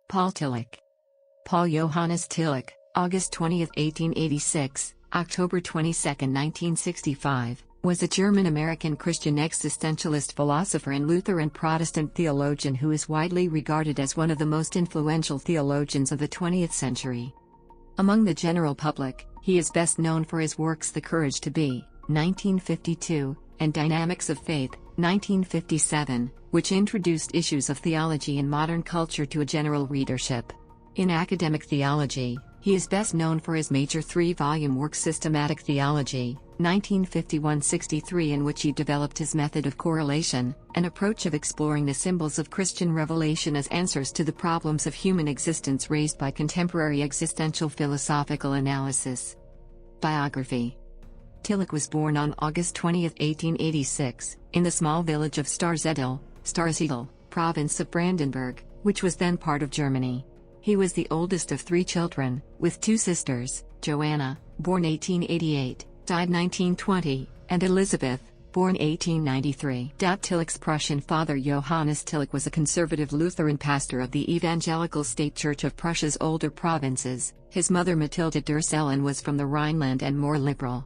Paul Tillich. Paul Johannes Tillich, August 20th, 1886, October 22nd, 1965, was a German-American Christian existentialist philosopher and Lutheran Protestant theologian who is widely regarded as one of the most influential theologians of the 20th century. Among the general public, he is best known for his works The Courage to Be, 1952, and Dynamics of Faith, 1957, which introduced issues of theology in modern culture to a general readership. In academic theology, he is best known for his major three-volume work Systematic Theology, 1951-63, in which he developed his method of correlation, an approach of exploring the symbols of Christian revelation as answers to the problems of human existence raised by contemporary existential philosophical analysis. Biography. Tillich was born on August 20, 1886, in the small village of Starsedel, province of Brandenburg, which was then part of Germany. He was the oldest of three children, with two sisters, Joanna, born 1888, died 1920, and Elizabeth, born 1893. Tillich's Prussian father Johannes Tillich was a conservative Lutheran pastor of the Evangelical State Church of Prussia's older provinces. His mother Matilda Dursellen was from the Rhineland and more liberal.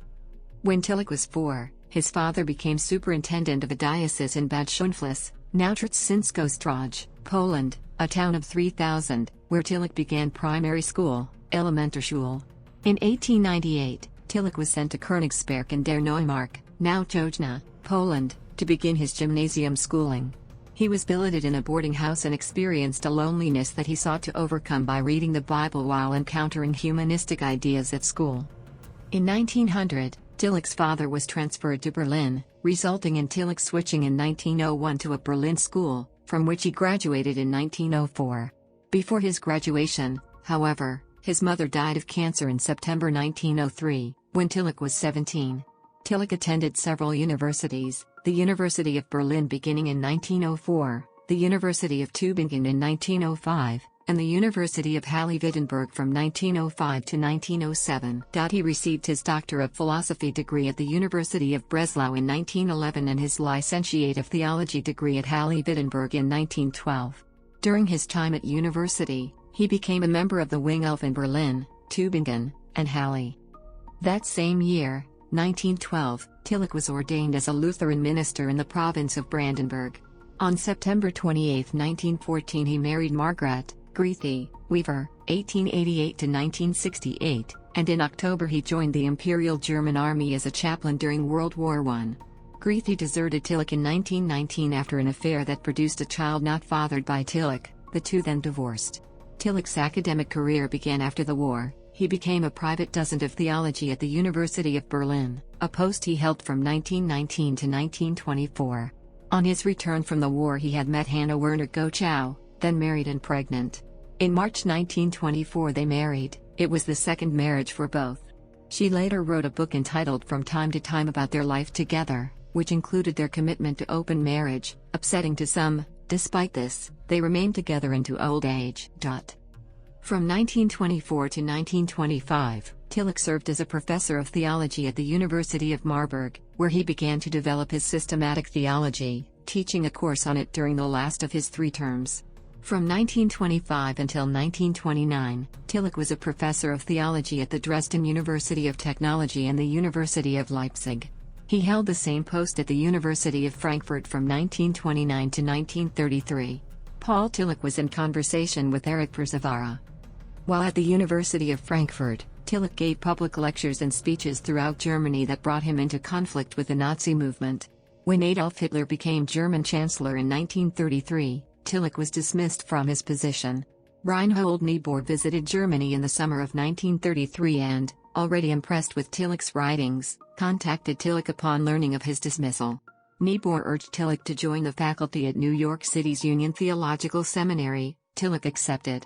When Tillich was 4, his father became superintendent of a diocese in Bad Schönflies, now Trzcinsko-Zdrój, Poland, a town of 3,000, where Tillich began primary school, Elementarschule. In 1898, Tillich was sent to Königsberg in der Neumark, now Jojna, Poland, to begin his gymnasium schooling. He was billeted in a boarding house and experienced a loneliness that he sought to overcome by reading the Bible while encountering humanistic ideas at school. In 1900, Tillich's father was transferred to Berlin, resulting in Tillich switching in 1901 to a Berlin school, from which he graduated in 1904. Before his graduation, however, his mother died of cancer in September 1903, when Tillich was 17. Tillich attended several universities, the University of Berlin beginning in 1904, the University of Tübingen in 1905, and the University of Halle-Wittenberg from 1905 to 1907. He received his Doctor of Philosophy degree at the University of Breslau in 1911 and his Licentiate of Theology degree at Halle-Wittenberg in 1912. During his time at university, he became a member of the Wingelf in Berlin, Tübingen, and Halle. That same year, 1912, Tillich was ordained as a Lutheran minister in the province of Brandenburg. On September 28, 1914 he married Margaret Grethie Weaver, 1888–1968, and in October he joined the Imperial German Army as a chaplain during World War I. Grethie deserted Tillich in 1919 after an affair that produced a child not fathered by Tillich. The two then divorced. Tillich's academic career began after the war. He became a private docent of theology at the University of Berlin, a post he held from 1919 to 1924. On his return from the war he had met Hannah Werner Gochow, then married and pregnant. In March 1924 they married. It was the second marriage for both. She later wrote a book entitled From Time to Time about their life together, which included their commitment to open marriage, upsetting to some. Despite this, they remained together into old age. From 1924 to 1925, Tillich served as a professor of theology at the University of Marburg, where he began to develop his systematic theology, teaching a course on it during the last of his 3 terms. From 1925 until 1929, Tillich was a professor of theology at the Dresden University of Technology and the University of Leipzig. He held the same post at the University of Frankfurt from 1929 to 1933. Paul Tillich was in conversation with Erich Persevara. While at the University of Frankfurt, Tillich gave public lectures and speeches throughout Germany that brought him into conflict with the Nazi movement. When Adolf Hitler became German Chancellor in 1933, Tillich was dismissed from his position. Reinhold Niebuhr visited Germany in the summer of 1933 and, already impressed with Tillich's writings, contacted Tillich upon learning of his dismissal. Niebuhr urged Tillich to join the faculty at New York City's Union Theological Seminary. Tillich accepted.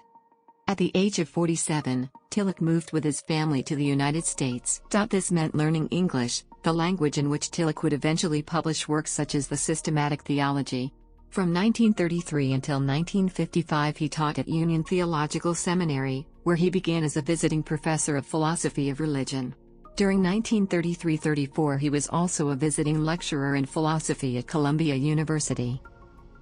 At the age of 47, Tillich moved with his family to the United States. This meant learning English, the language in which Tillich would eventually publish works such as the Systematic Theology. From 1933 until 1955 he taught at Union Theological Seminary, where he began as a visiting professor of philosophy of religion. During 1933–34 he was also a visiting lecturer in philosophy at Columbia University.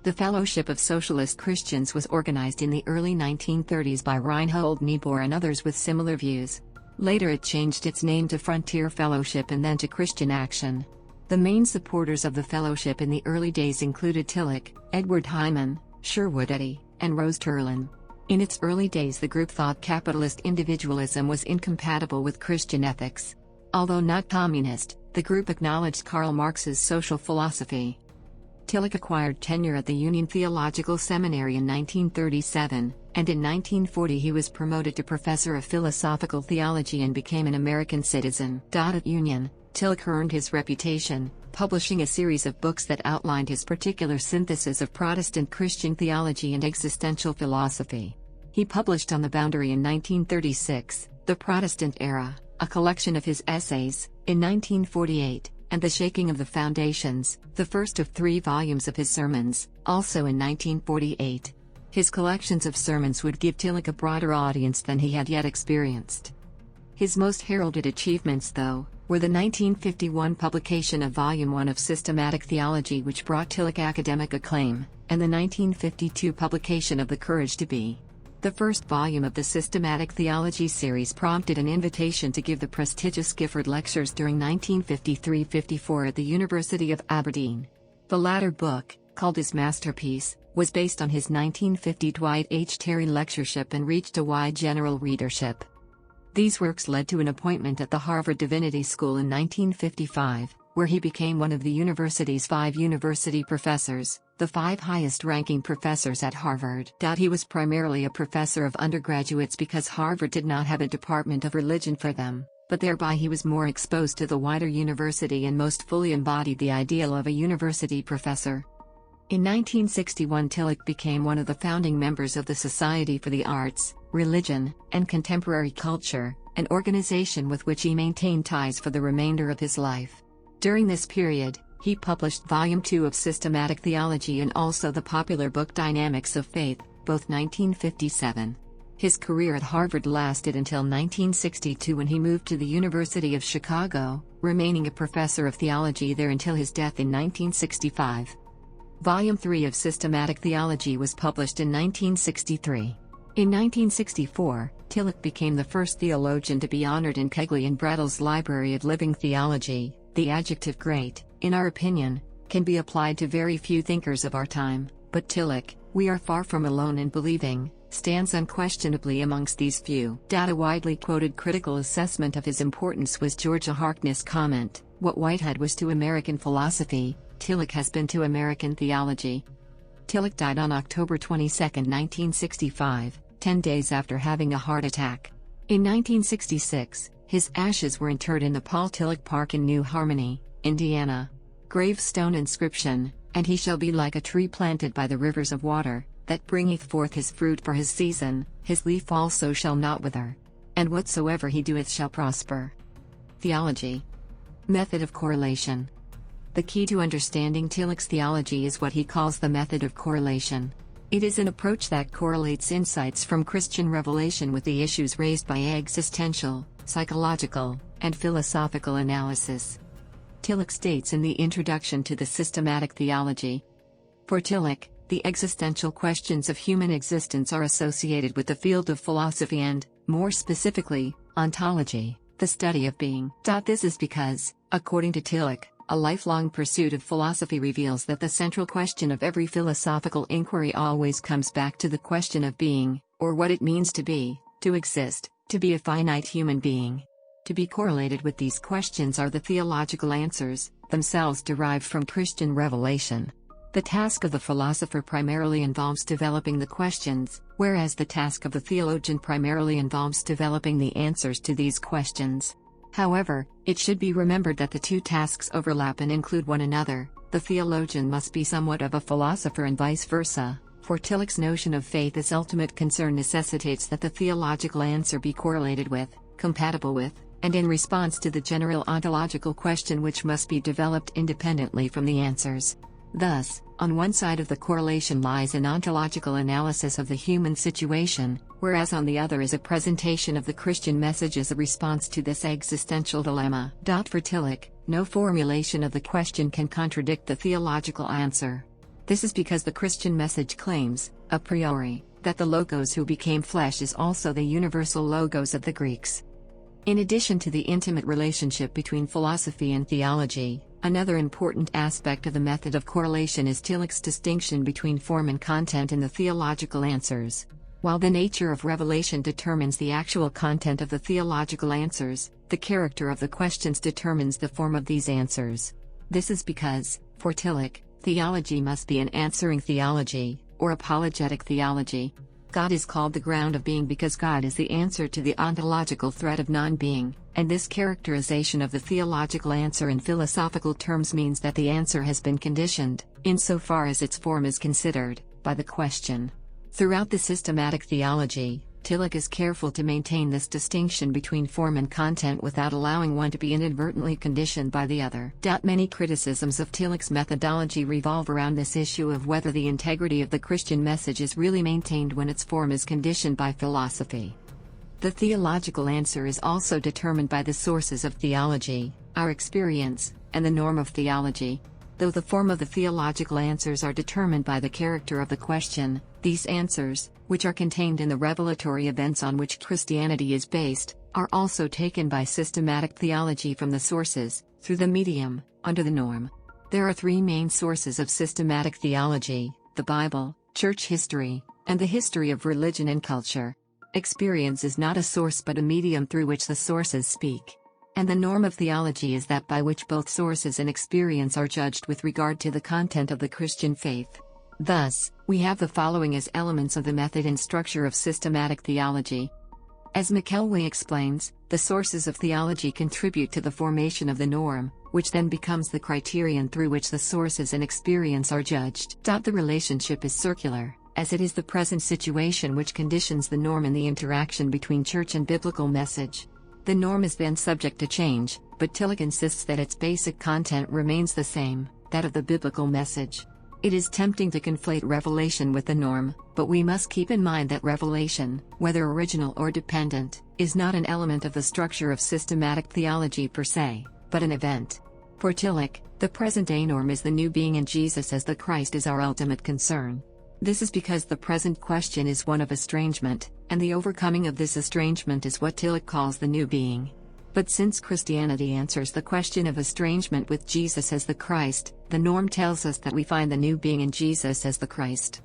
The Fellowship of Socialist Christians was organized in the early 1930s by Reinhold Niebuhr and others with similar views. Later it changed its name to Frontier Fellowship and then to Christian Action. The main supporters of the fellowship in the early days included Tillich, Edward Hyman, Sherwood Eddy, and Rose Turlin. In its early days the group thought capitalist individualism was incompatible with Christian ethics. Although not communist, the group acknowledged Karl Marx's social philosophy. Tillich acquired tenure at the Union Theological Seminary in 1937, and in 1940 he was promoted to professor of philosophical theology and became an American citizen. At Union, Tillich earned his reputation, publishing a series of books that outlined his particular synthesis of Protestant Christian theology and existential philosophy. He published On the Boundary in 1936, The Protestant Era, a collection of his essays, in 1948, and The Shaking of the Foundations, the first of 3 volumes of his sermons, also in 1948. His collections of sermons would give Tillich a broader audience than he had yet experienced. His most heralded achievements, though, were the 1951 publication of Volume 1 of Systematic Theology, which brought Tillich academic acclaim, and the 1952 publication of The Courage to Be. The first volume of the Systematic Theology series prompted an invitation to give the prestigious Gifford Lectures during 1953-54 at the University of Aberdeen. The latter book, called his masterpiece, was based on his 1950 Dwight H. Terry lectureship and reached a wide general readership. These works led to an appointment at the Harvard Divinity School in 1955, where he became one of the university's 5 university professors, the 5 highest-ranking professors at Harvard. He was primarily a professor of undergraduates because Harvard did not have a department of religion for them, but thereby he was more exposed to the wider university and most fully embodied the ideal of a university professor. In 1961 Tillich became one of the founding members of the Society for the Arts, Religion, and Contemporary Culture, an organization with which he maintained ties for the remainder of his life. During this period, he published Volume 2 of Systematic Theology and also the popular book Dynamics of Faith, both 1957. His career at Harvard lasted until 1962 when he moved to the University of Chicago, remaining a professor of theology there until his death in 1965. Volume 3 of Systematic Theology was published in 1963. In 1964, Tillich became the first theologian to be honored in Kegley and Brattle's Library of Living Theology. The adjective great, in our opinion, can be applied to very few thinkers of our time, but Tillich, we are far from alone in believing, stands unquestionably amongst these few. A widely quoted critical assessment of his importance was Georgia Harkness' comment, "What Whitehead was to American philosophy, Tillich has been to American theology." Tillich died on October 22, 1965, 10 days after having a heart attack. In 1966, his ashes were interred in the Paul Tillich Park in New Harmony, Indiana. Gravestone inscription, "And he shall be like a tree planted by the rivers of water, that bringeth forth his fruit for his season, his leaf also shall not wither. And whatsoever he doeth shall prosper." Theology. Method of correlation. The key to understanding Tillich's theology is what he calls the method of correlation. It is an approach that correlates insights from Christian revelation with the issues raised by existential, psychological, and philosophical analysis. Tillich states in the introduction to the Systematic Theology, "For Tillich, the existential questions of human existence are associated with the field of philosophy and, more specifically, ontology, the study of being. This is because, according to Tillich, a lifelong pursuit of philosophy reveals that the central question of every philosophical inquiry always comes back to the question of being, or what it means to be, to exist, to be a finite human being. To be correlated with these questions are the theological answers, themselves derived from Christian revelation. The task of the philosopher primarily involves developing the questions, whereas the task of the theologian primarily involves developing the answers to these questions. However, it should be remembered that the two tasks overlap and include one another. The theologian must be somewhat of a philosopher and vice versa, for Tillich's notion of faith as ultimate concern necessitates that the theological answer be correlated with, compatible with, and in response to the general ontological question which must be developed independently from the answers. Thus, on one side of the correlation lies an ontological analysis of the human situation, whereas on the other is a presentation of the Christian message as a response to this existential dilemma. For Tillich, no formulation of the question can contradict the theological answer. This is because the Christian message claims, a priori, that the Logos who became flesh is also the universal Logos of the Greeks. In addition to the intimate relationship between philosophy and theology, another important aspect of the method of correlation is Tillich's distinction between form and content in the theological answers. While the nature of revelation determines the actual content of the theological answers, the character of the questions determines the form of these answers. This is because, for Tillich, theology must be an answering theology, or apologetic theology. God is called the ground of being because God is the answer to the ontological threat of non-being, and this characterization of the theological answer in philosophical terms means that the answer has been conditioned, insofar as its form is considered, by the question. Throughout the systematic theology, Tillich is careful to maintain this distinction between form and content without allowing one to be inadvertently conditioned by the other. Many criticisms of Tillich's methodology revolve around this issue of whether the integrity of the Christian message is really maintained when its form is conditioned by philosophy. The theological answer is also determined by the sources of theology, our experience, and the norm of theology. Though the form of the theological answers are determined by the character of the question, these answers, which are contained in the revelatory events on which Christianity is based, are also taken by systematic theology from the sources, through the medium, under the norm. There are three main sources of systematic theology: the Bible, church history, and the history of religion and culture. Experience is not a source but a medium through which the sources speak. And the norm of theology is that by which both sources and experience are judged with regard to the content of the Christian faith. Thus, we have the following as elements of the method and structure of systematic theology. As McKelway explains, the sources of theology contribute to the formation of the norm, which then becomes the criterion through which the sources and experience are judged. The relationship is circular, as it is the present situation which conditions the norm in the interaction between church and biblical message. The norm is then subject to change, but Tillich insists that its basic content remains the same, that of the biblical message. It is tempting to conflate revelation with the norm, but we must keep in mind that revelation, whether original or dependent, is not an element of the structure of systematic theology per se, but an event. For Tillich, the present-day norm is the new being in Jesus as the Christ is our ultimate concern. This is because the present question is one of estrangement, and the overcoming of this estrangement is what Tillich calls the new being. But since Christianity answers the question of estrangement with Jesus as the Christ, the norm tells us that we find the new being in Jesus as the Christ.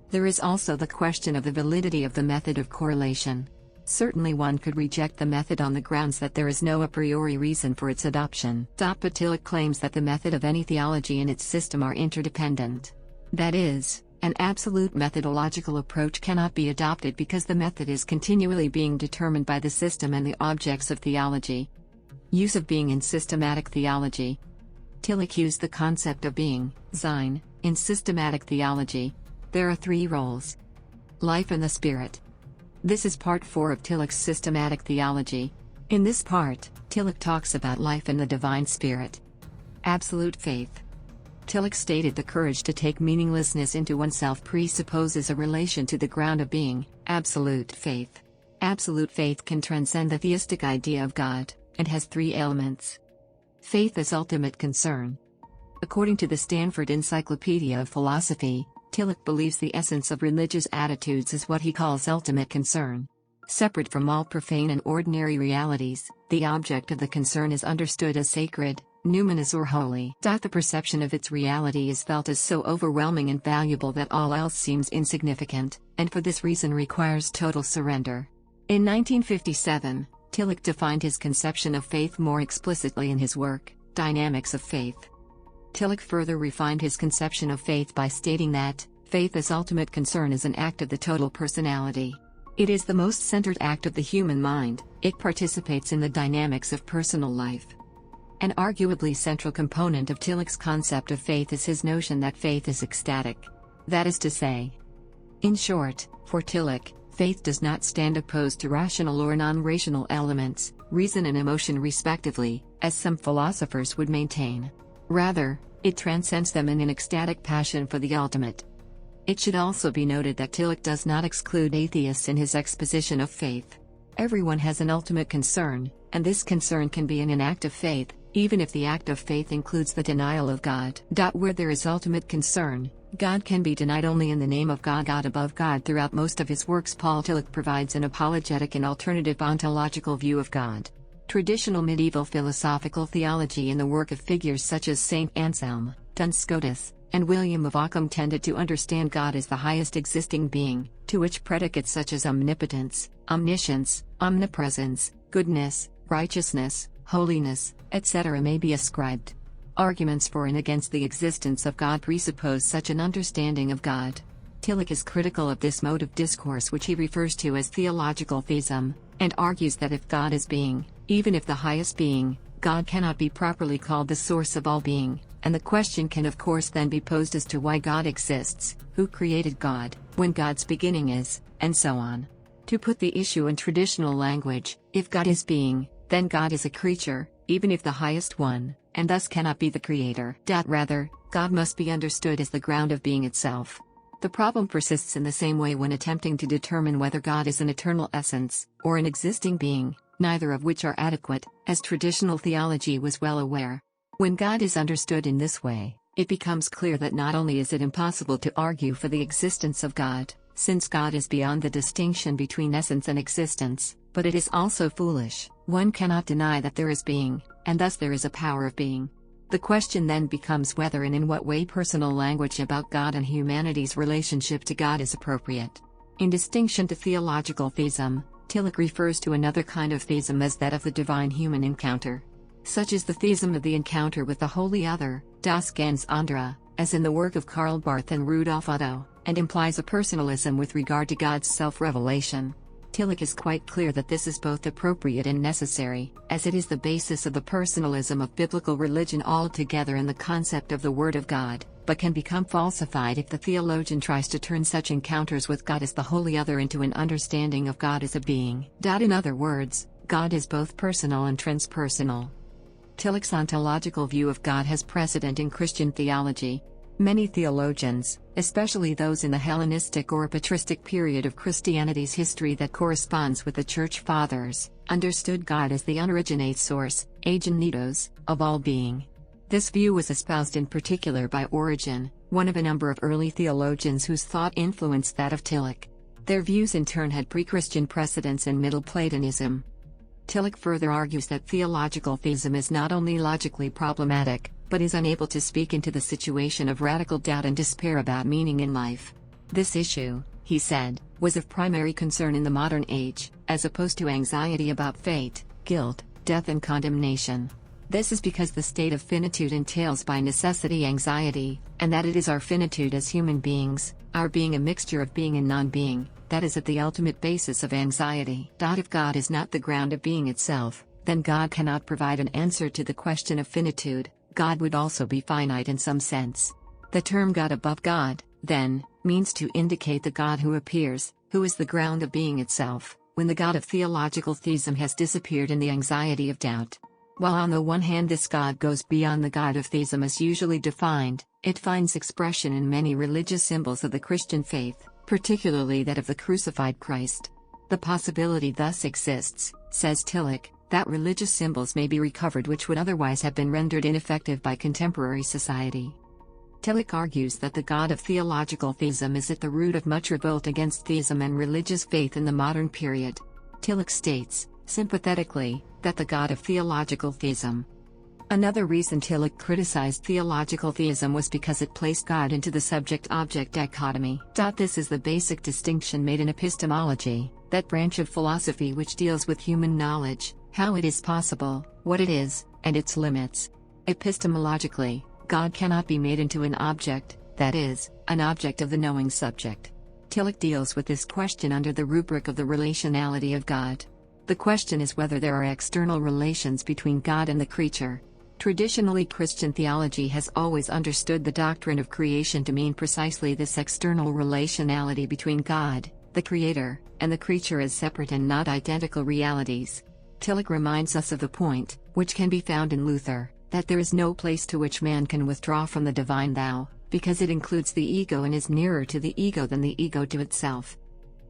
There is also the question of the validity of the method of correlation. Certainly one could reject the method on the grounds that there is no a priori reason for its adoption. But Tillich claims that the method of any theology and its system are interdependent. That is, an absolute methodological approach cannot be adopted because the method is continually being determined by the system and the objects of theology. Use of being in systematic theology. Tillich used the concept of being, sein, in systematic theology. There are three roles. Life and the Spirit. This is part 4 of Tillich's systematic theology. In this part, Tillich talks about life and the divine spirit. Absolute faith. Tillich stated the courage to take meaninglessness into oneself presupposes a relation to the ground of being, absolute faith. Absolute faith can transcend the theistic idea of God, and has three elements. Faith as ultimate concern. According to the Stanford Encyclopedia of Philosophy, Tillich believes the essence of religious attitudes is what he calls ultimate concern. Separate from all profane and ordinary realities, the object of the concern is understood as sacred, numinous or holy. The perception of its reality is felt as so overwhelming and valuable that all else seems insignificant, and for this reason requires total surrender. In 1957, Tillich defined his conception of faith more explicitly in his work, Dynamics of Faith. Tillich further refined his conception of faith by stating that, faith as ultimate concern is an act of the total personality. It is the most centered act of the human mind, it participates in the dynamics of personal life. An arguably central component of Tillich's concept of faith is his notion that faith is ecstatic. That is to say, in short, for Tillich, faith does not stand opposed to rational or non-rational elements, reason and emotion respectively, as some philosophers would maintain. Rather, it transcends them in an ecstatic passion for the ultimate. It should also be noted that Tillich does not exclude atheists in his exposition of faith. Everyone has an ultimate concern, and this concern can be in an act of faith, even if the act of faith includes the denial of God. Where there is ultimate concern, God can be denied only in the name of God. God above God. Throughout most of his works, Paul Tillich provides an apologetic and alternative ontological view of God. Traditional medieval philosophical theology in the work of figures such as Saint Anselm, Duns Scotus, and William of Ockham tended to understand God as the highest existing being, to which predicates such as omnipotence, omniscience, omnipresence, goodness, righteousness, holiness, etc. may be ascribed. Arguments for and against the existence of God presuppose such an understanding of God. Tillich is critical of this mode of discourse, which he refers to as theological theism, and argues that if God is being, even if the highest being, God cannot be properly called the source of all being, and the question can of course then be posed as to why God exists, who created God, when God's beginning is, and so on. To put the issue in traditional language, if God is being, then God is a creature, even if the highest one, and thus cannot be the creator. Rather, God must be understood as the ground of being itself. The problem persists in the same way when attempting to determine whether God is an eternal essence, or an existing being, neither of which are adequate, as traditional theology was well aware. When God is understood in this way, it becomes clear that not only is it impossible to argue for the existence of God, since God is beyond the distinction between essence and existence, but it is also foolish. One cannot deny that there is being, and thus there is a power of being. The question then becomes whether and in what way personal language about God and humanity's relationship to God is appropriate. In distinction to theological theism, Tillich refers to another kind of theism as that of the divine-human encounter. Such is the theism of the encounter with the Holy Other, das ganz andere, as in the work of Karl Barth and Rudolf Otto, and implies a personalism with regard to God's self-revelation. Tillich is quite clear that this is both appropriate and necessary, as it is the basis of the personalism of biblical religion altogether and the concept of the Word of God, but can become falsified if the theologian tries to turn such encounters with God as the Holy Other into an understanding of God as a being. In other words, God is both personal and transpersonal. Tillich's ontological view of God has precedent in Christian theology. Many theologians, especially those in the Hellenistic or patristic period of Christianity's history that corresponds with the Church Fathers, understood God as the unoriginate source, agenitos, of all being. This view was espoused in particular by Origen, one of a number of early theologians whose thought influenced that of Tillich. Their views in turn had pre-Christian precedents in Middle Platonism. Tillich further argues that theological theism is not only logically problematic, but is unable to speak into the situation of radical doubt and despair about meaning in life. This issue, he said, was of primary concern in the modern age, as opposed to anxiety about fate, guilt, death and condemnation. This is because the state of finitude entails by necessity anxiety, and that it is our finitude as human beings, our being a mixture of being and non-being, that is at the ultimate basis of anxiety. If God is not the ground of being itself, then God cannot provide an answer to the question of finitude. God would also be finite in some sense. The term God above God, then, means to indicate the God who appears, who is the ground of being itself, when the God of theological theism has disappeared in the anxiety of doubt. While on the one hand this God goes beyond the God of theism as usually defined, it finds expression in many religious symbols of the Christian faith, particularly that of the crucified Christ. The possibility thus exists, says Tillich, that religious symbols may be recovered which would otherwise have been rendered ineffective by contemporary society. Tillich argues that the God of theological theism is at the root of much revolt against theism and religious faith in the modern period. Tillich states, sympathetically, that the God of theological theism. Another reason Tillich criticized theological theism was because it placed God into the subject-object dichotomy. This is the basic distinction made in epistemology, that branch of philosophy which deals with human knowledge, how it is possible, what it is, and its limits. Epistemologically, God cannot be made into an object, that is, an object of the knowing subject. Tillich deals with this question under the rubric of the relationality of God. The question is whether there are external relations between God and the creature. Traditionally, Christian theology has always understood the doctrine of creation to mean precisely this external relationality between God, the Creator, and the creature as separate and not identical realities. Tillich reminds us of the point, which can be found in Luther, that there is no place to which man can withdraw from the divine thou, because it includes the ego and is nearer to the ego than the ego to itself.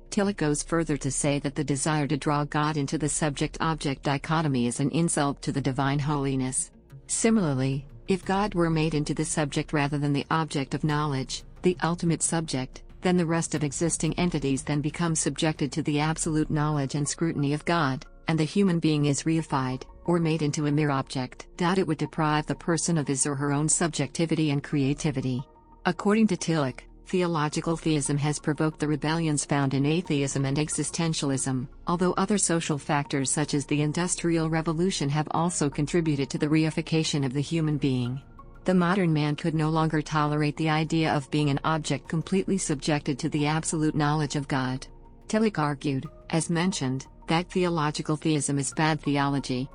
Tillich goes further to say that the desire to draw God into the subject-object dichotomy is an insult to the divine holiness. Similarly, if God were made into the subject rather than the object of knowledge, the ultimate subject, then the rest of existing entities then become subjected to the absolute knowledge and scrutiny of God, and the human being is reified, or made into a mere object. It would deprive the person of his or her own subjectivity and creativity. According to Tillich, theological theism has provoked the rebellions found in atheism and existentialism, although other social factors such as the Industrial Revolution have also contributed to the reification of the human being. The modern man could no longer tolerate the idea of being an object completely subjected to the absolute knowledge of God. Tillich argued, as mentioned, that theological theism is bad theology.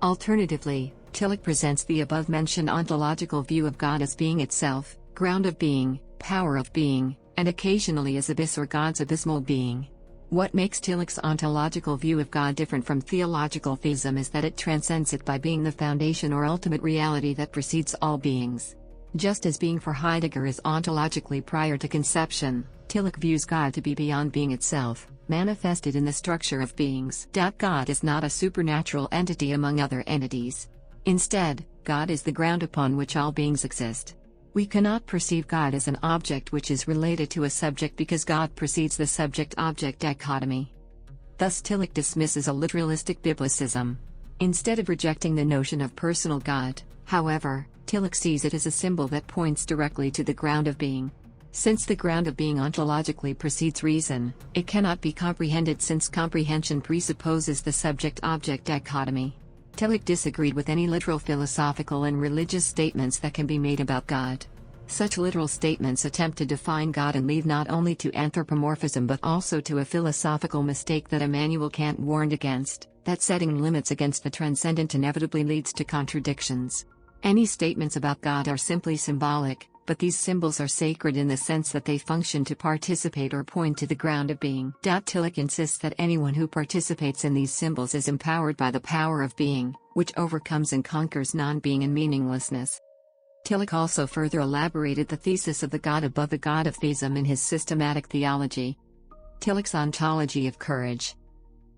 Alternatively, Tillich presents the above-mentioned ontological view of God as being itself, ground of being, power of being, and occasionally as abyss or God's abysmal being. What makes Tillich's ontological view of God different from theological theism is that it transcends it by being the foundation or ultimate reality that precedes all beings. Just as being for Heidegger is ontologically prior to conception, Tillich views God to be beyond being itself, manifested in the structure of beings. God is not a supernatural entity among other entities. Instead, God is the ground upon which all beings exist. We cannot perceive God as an object which is related to a subject because God precedes the subject-object dichotomy. Thus Tillich dismisses a literalistic biblicism. Instead of rejecting the notion of personal God, however, Tillich sees it as a symbol that points directly to the ground of being. Since the ground of being ontologically precedes reason, it cannot be comprehended since comprehension presupposes the subject-object dichotomy. Tillich disagreed with any literal philosophical and religious statements that can be made about God. Such literal statements attempt to define God and lead not only to anthropomorphism but also to a philosophical mistake that Immanuel Kant warned against, that setting limits against the transcendent inevitably leads to contradictions. Any statements about God are simply symbolic, but these symbols are sacred in the sense that they function to participate or point to the ground of being. Tillich insists that anyone who participates in these symbols is empowered by the power of being, which overcomes and conquers non-being and meaninglessness. Tillich also further elaborated the thesis of the God above the God of theism in his systematic theology. Tillich's ontology of courage.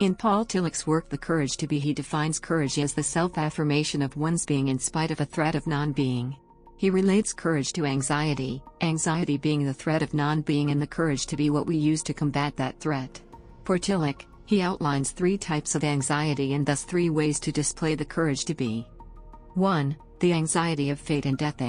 In Paul Tillich's work The Courage to Be, he defines courage as the self-affirmation of one's being in spite of a threat of non-being. He relates courage to anxiety, anxiety being the threat of non-being and the courage to be what we use to combat that threat. For Tillich, he outlines 3 types of anxiety and thus 3 ways to display the courage to be. 1. The anxiety of fate and death.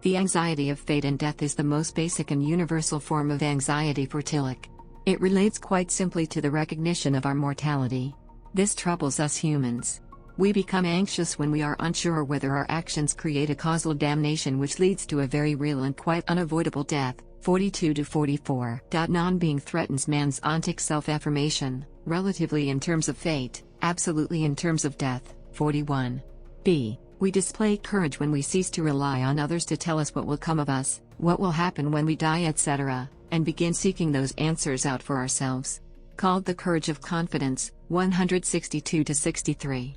The anxiety of fate and death is the most basic and universal form of anxiety for Tillich. It relates quite simply to the recognition of our mortality. This troubles us humans. We become anxious when we are unsure whether our actions create a causal damnation which leads to a very real and quite unavoidable death. 42-44. Non-being threatens man's ontic self-affirmation, relatively in terms of fate, absolutely in terms of death. 41. B. We display courage when we cease to rely on others to tell us what will come of us, what will happen when we die, etc., and begin seeking those answers out for ourselves. Called the courage of confidence. 162-63.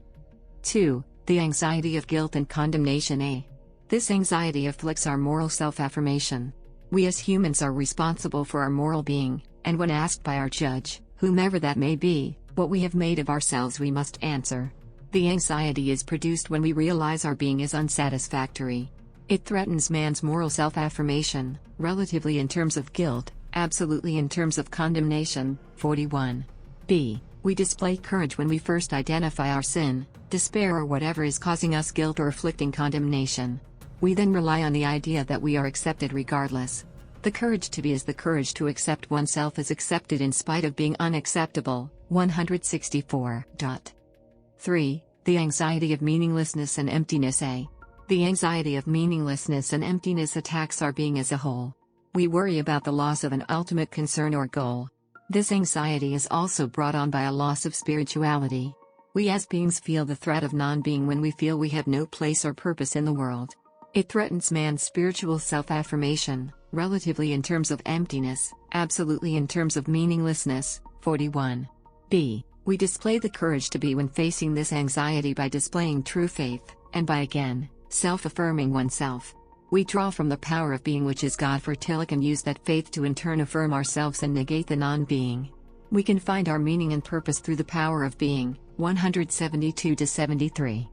2. The anxiety of guilt and condemnation. This anxiety afflicts our moral self-affirmation. We as humans are responsible for our moral being, and when asked by our judge, whomever that may be, what we have made of ourselves, we must answer. The anxiety is produced when we realize our being is unsatisfactory. It threatens man's moral self-affirmation, relatively in terms of guilt, absolutely in terms of condemnation. 41. B. We display courage when we first identify our sin, despair, or whatever is causing us guilt or afflicting condemnation. We then rely on the idea that we are accepted regardless. The courage to be is the courage to accept oneself as accepted in spite of being unacceptable. 164. 3. The anxiety of meaninglessness and emptiness. The anxiety of meaninglessness and emptiness attacks our being as a whole. We worry about the loss of an ultimate concern or goal. This anxiety is also brought on by a loss of spirituality. We as beings feel the threat of non-being when we feel we have no place or purpose in the world. It threatens man's spiritual self-affirmation, relatively in terms of emptiness, absolutely in terms of meaninglessness. 41. B. We display the courage to be when facing this anxiety by displaying true faith, and by again, self-affirming oneself. We draw from the power of being, which is God, for Tillich, and use that faith to in turn affirm ourselves and negate the non-being. We can find our meaning and purpose through the power of being. 172-73.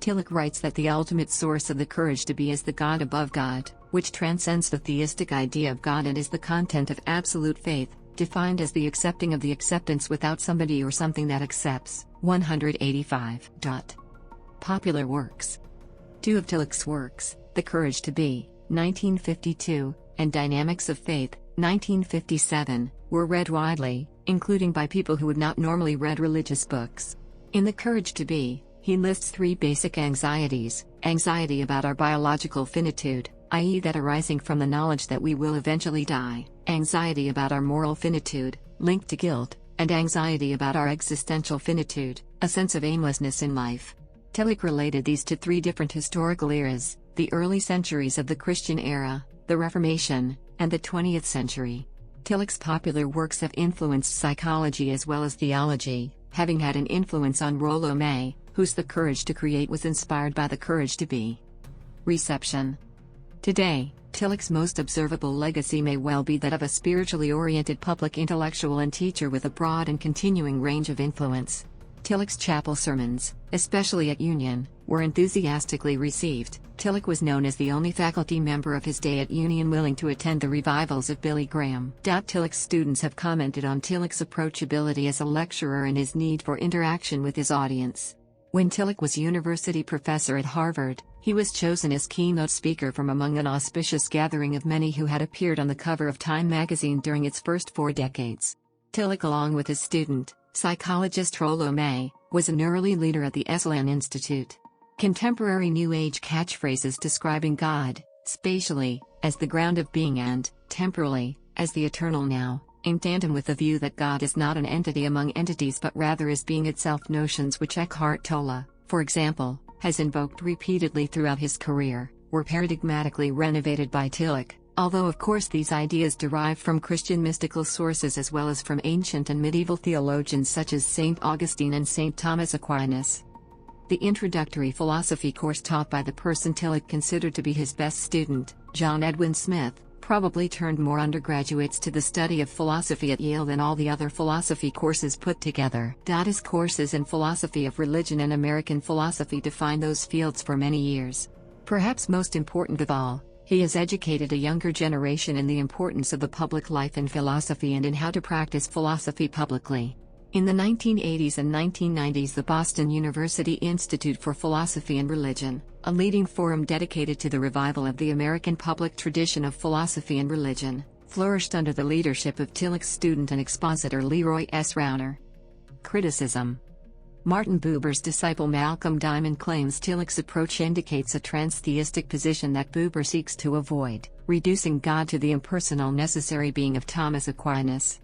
Tillich writes that the ultimate source of the courage to be is the God above God, which transcends the theistic idea of God and is the content of absolute faith, defined as the accepting of the acceptance without somebody or something that accepts. 185. Popular works. Two of Tillich's works, The Courage to Be, 1952, and Dynamics of Faith, 1957, were read widely, including by people who would not normally read religious books. In The Courage to Be, he lists three basic anxieties: anxiety about our biological finitude, i.e. that arising from the knowledge that we will eventually die, anxiety about our moral finitude, linked to guilt, and anxiety about our existential finitude, a sense of aimlessness in life. Tillich related these to three different historical eras: the early centuries of the Christian era, the Reformation, and the 20th century. Tillich's popular works have influenced psychology as well as theology, having had an influence on Rollo May, whose The Courage to Create was inspired by The Courage to Be. Reception. Today, Tillich's most observable legacy may well be that of a spiritually oriented public intellectual and teacher with a broad and continuing range of influence. Tillich's chapel sermons, especially at Union, were enthusiastically received. Tillich was known as the only faculty member of his day at Union willing to attend the revivals of Billy Graham. Tillich's students have commented on Tillich's approachability as a lecturer and his need for interaction with his audience. When Tillich was university professor at Harvard, he was chosen as keynote speaker from among an auspicious gathering of many who had appeared on the cover of Time magazine during its first 4 decades. Tillich, along with his student, psychologist Rollo May, was an early leader at the Esalen Institute. Contemporary New Age catchphrases describing God, spatially, as the ground of being and, temporally, as the eternal now, in tandem with the view that God is not an entity among entities but rather is being itself, notions which Eckhart Tolle, for example, has invoked repeatedly throughout his career, were paradigmatically renovated by Tillich, although of course these ideas derive from Christian mystical sources as well as from ancient and medieval theologians such as St. Augustine and St. Thomas Aquinas. The introductory philosophy course taught by the person Tillich considered to be his best student, John Edwin Smith, probably turned more undergraduates to the study of philosophy at Yale than all the other philosophy courses put together. His courses in philosophy of religion and American philosophy defined those fields for many years. Perhaps most important of all, he has educated a younger generation in the importance of the public life in philosophy and in how to practice philosophy publicly. In the 1980s and 1990s, the Boston University Institute for Philosophy and Religion, a leading forum dedicated to the revival of the American public tradition of philosophy and religion, flourished under the leadership of Tillich's student and expositor Leroy S. Rauner. Criticism. Martin Buber's disciple Malcolm Diamond claims Tillich's approach indicates a transtheistic position that Buber seeks to avoid, reducing God to the impersonal necessary being of Thomas Aquinas.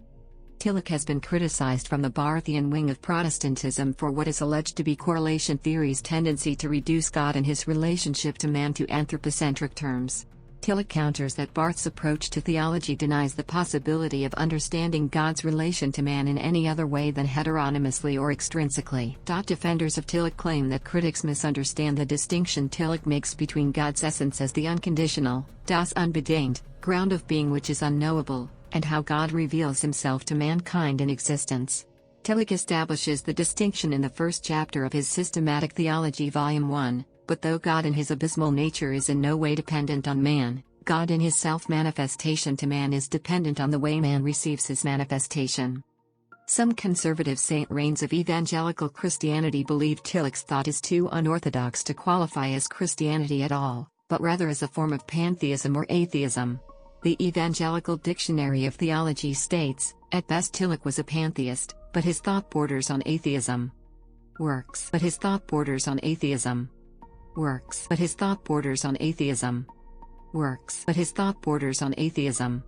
Tillich has been criticized from the Barthian wing of Protestantism for what is alleged to be correlation theory's tendency to reduce God and his relationship to man to anthropocentric terms. Tillich counters that Barth's approach to theology denies the possibility of understanding God's relation to man in any other way than heteronymously or extrinsically. Defenders of Tillich claim that critics misunderstand the distinction Tillich makes between God's essence as the unconditional, das Unbedingt, ground of being which is unknowable, and how God reveals himself to mankind in existence. Tillich establishes the distinction in the first chapter of his Systematic Theology Volume 1, but though God in his abysmal nature is in no way dependent on man, God in his self-manifestation to man is dependent on the way man receives his manifestation. Some conservative Saint Reigns of evangelical Christianity believe Tillich's thought is too unorthodox to qualify as Christianity at all, but rather as a form of pantheism or atheism. The Evangelical Dictionary of Theology states, at best Tillich was a pantheist, but his thought borders on atheism. Works. But his thought borders on atheism. Works. But his thought borders on atheism. Works. But his thought borders on atheism.